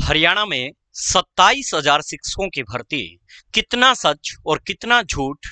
हरियाणा में 27,000 शिक्षकों की भर्ती, कितना सच और कितना झूठ।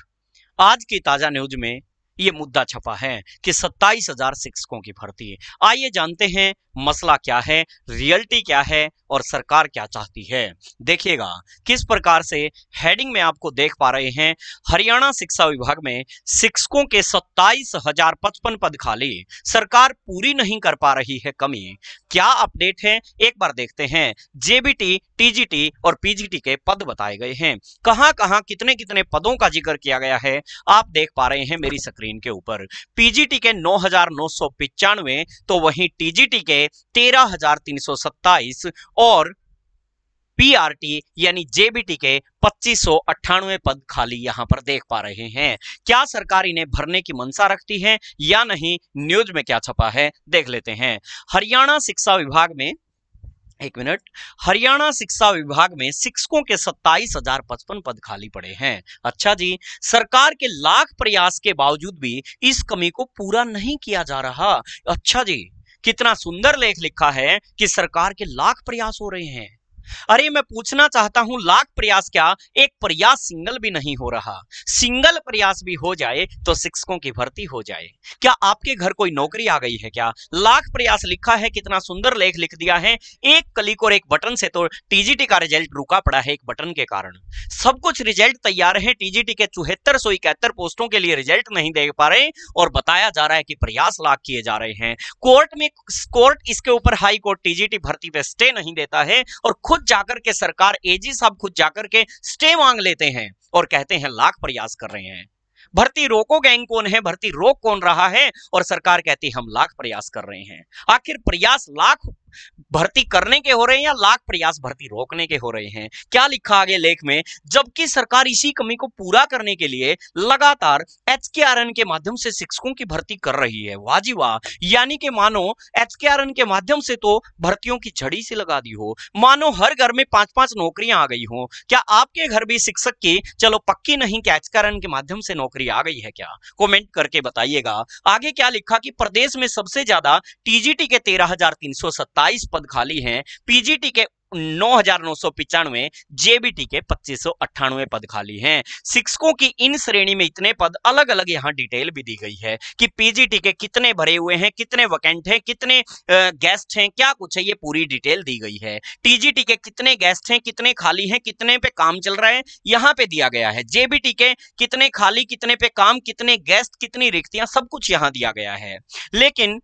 आज की ताजा न्यूज में ये मुद्दा छपा है कि 27,000 शिक्षकों की भर्ती। आइए जानते हैं मसला क्या है, रियलिटी क्या है और सरकार क्या चाहती है। देखिएगा किस प्रकार से हेडिंग में आपको देख पा रहे हैं। हरियाणा शिक्षा विभाग में शिक्षकों के 27,055 पद खाली, सरकार पूरी नहीं कर पा रही है कमी। क्या अपडेट है एक बार देखते हैं। जेबीटी, टीजीटी और पीजीटी के पद बताए गए हैं। कहां कहां कितने कितने पदों का जिक्र किया गया है आप देख पा रहे हैं मेरी स्क्रीन के ऊपर। पीजीटी के 9,995 तो वहीं टीजीटी के 13,327 और पीआरटी यानी जेबीटी के 2,598 पद खाली यहां पर देख पा रहे हैं। क्या सरकार इन्हें भरने की मंशा रखती है या नहीं, न्यूज में क्या छपा है देख लेते हैं। हरियाणा शिक्षा विभाग में हरियाणा शिक्षा विभाग में शिक्षकों के 27,055 पद खाली पड़े हैं। अच्छा जी, सरकार के लाख प्रयास के बावजूद भी इस कमी को पूरा नहीं किया जा रहा। अच्छा जी, कितना सुंदर लेख लिखा है कि सरकार के लाख प्रयास हो रहे हैं। अरे मैं पूछना चाहता हूं, लाख प्रयास क्या, एक प्रयास सिंगल भी नहीं हो रहा। सिंगल प्रयास भी हो जाए तो शिक्षकों की भर्ती हो जाए। क्या आपके घर कोई नौकरी आ गई है क्या? लाख प्रयास लिखा है, कितना सुंदर लेख लिख दिया है। एक क्लिक और एक बटन से तो टीजीटी का रिजल्ट रुका पड़ा है एक बटन के कारण। सब कुछ रिजल्ट तैयार है, टीजीटी के 7471 पोस्टों के लिए रिजल्ट नहीं दे पा रहे और बताया जा रहा है कि प्रयास लाख किए जा रहे हैं। कोर्ट इसके ऊपर हाई कोर्ट टीजीटी भर्ती पे स्टे नहीं देता है और खुद जाकर के सरकार एजी साहब खुद जाकर के स्टे मांग लेते हैं और कहते हैं लाख प्रयास कर रहे हैं। भर्ती रोको गैंग कौन है, भर्ती रोक कौन रहा है? और सरकार कहती है हम लाख प्रयास कर रहे हैं। आखिर प्रयास लाख भर्ती करने के हो रहे हैं या लाख प्रयास भर्ती रोकने के हो रहे हैं? क्या लिखा आगे लेख में, जबकि सरकार इसी कमी को पूरा करने के लिए लगातार एचकेआरएन के माध्यम से शिक्षकों की भर्ती कर रही है। वाह जी वाह, यानी कि मानो एचकेआरएन के माध्यम से तो भर्तियों की झड़ी से लगा दी हो, मानो हर घर में 5-5 नौकरियां आ गई हो। क्या आपके घर भी शिक्षक की, चलो पक्की नहीं, क्या एचकेआरएन के माध्यम से नौकरी आ गई है क्या? कमेंट करके बताइएगा। आगे क्या लिखा कि प्रदेश में सबसे ज्यादा टीजीटी के 13,327 पद खाली हैं, पीजीटी के 9,995, जेबीटी के 2,598 पद खाली हैं। शिक्षकों की इन श्रेणी में इतने पद, अलग अलग यहां डिटेल भी दी गई है कि पीजीटी के कितने भरे हुए हैं, कितने वैकेंट हैं, कितने गेस्ट हैं, क्या कुछ है, ये पूरी डिटेल दी गई है। टीजीटी के कितने गेस्ट हैं, कितने खाली हैं, कितने पे काम चल रहा है, यहां पे दिया गया है। जेबीटी के कितने खाली, कितने पे काम, कितने गेस्ट, कितनी रिक्तियां, सब कुछ यहां दिया गया है। लेकिन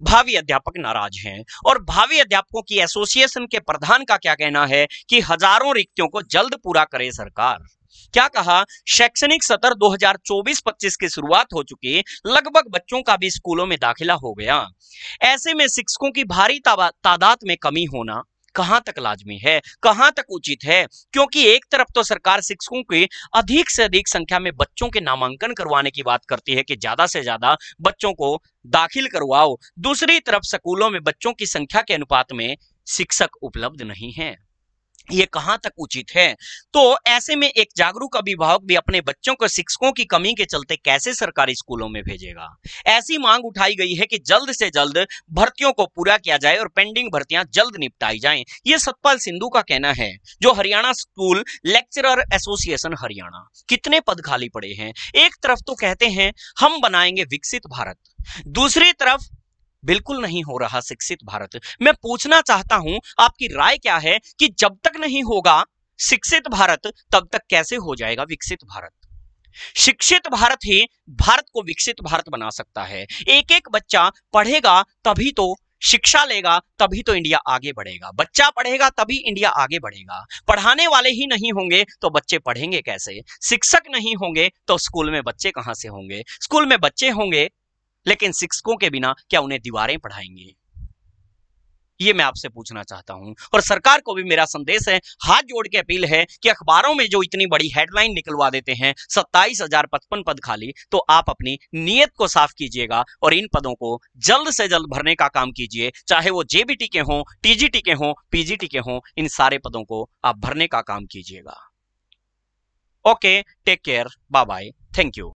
भावी अध्यापक नाराज हैं और भावी अध्यापकों की एसोसिएशन के प्रधान का क्या कहना है कि हजारों रिक्तियों को जल्द पूरा करे सरकार। क्या कहा, शैक्षणिक सत्र 2024-25 की शुरुआत हो चुकी, लगभग बच्चों का भी स्कूलों में दाखिला हो गया। ऐसे में शिक्षकों की भारी तादाद में कमी होना कहां तक लाजमी है, कहां तक उचित है? क्योंकि एक तरफ तो सरकार शिक्षकों की अधिक से अधिक संख्या में बच्चों के नामांकन करवाने की बात करती है कि ज्यादा से ज्यादा बच्चों को दाखिल करवाओ, दूसरी तरफ स्कूलों में बच्चों की संख्या के अनुपात में शिक्षक उपलब्ध नहीं है। ये कहां तक उचित है? तो ऐसे में एक जागरूक अभिभावक भी अपने बच्चों को शिक्षकों की कमी के चलते कैसे सरकारी स्कूलों में भेजेगा? ऐसी मांग उठाई गई है कि जल्द से जल्द भर्तियों को पूरा किया जाए और पेंडिंग भर्तियां जल्द निपटाई जाएं। ये सतपाल सिंधु का कहना है, जो Haryana school lecturer association Haryana. कितने पद खाली पड़े हैं? एक तरफ तो कहते हैं हम बनाएंगे विकसित भारत, दूसरी तरफ बिल्कुल नहीं हो रहा शिक्षित भारत। मैं पूछना चाहता हूं आपकी राय क्या है कि जब तक नहीं होगा शिक्षित भारत तब तक कैसे हो जाएगा विकसित भारत? शिक्षित भारत ही भारत को विकसित भारत बना सकता है। एक एक बच्चा पढ़ेगा तभी तो, शिक्षा लेगा तभी तो इंडिया आगे बढ़ेगा। बच्चा पढ़ेगा तभी इंडिया आगे बढ़ेगा। पढ़ाने वाले ही नहीं होंगे तो बच्चे पढ़ेंगे कैसे? शिक्षक नहीं होंगे तो स्कूल में बच्चे कहां से होंगे? स्कूल में बच्चे होंगे लेकिन शिक्षकों के बिना क्या उन्हें दीवारें पढ़ाएंगी? ये मैं आपसे पूछना चाहता हूं। और सरकार को भी मेरा संदेश है, हाथ जोड़ के अपील है कि अखबारों में जो इतनी बड़ी हेडलाइन निकलवा देते हैं 27,055 पद खाली, तो आप अपनी नीयत को साफ कीजिएगा और इन पदों को जल्द से जल्द भरने का काम कीजिए। चाहे वो जेबीटी के हों, टीजीटी के हों, पीजीटी के हों, इन सारे पदों को आप भरने का काम कीजिएगा। Okay, take care, bye bye, thank you.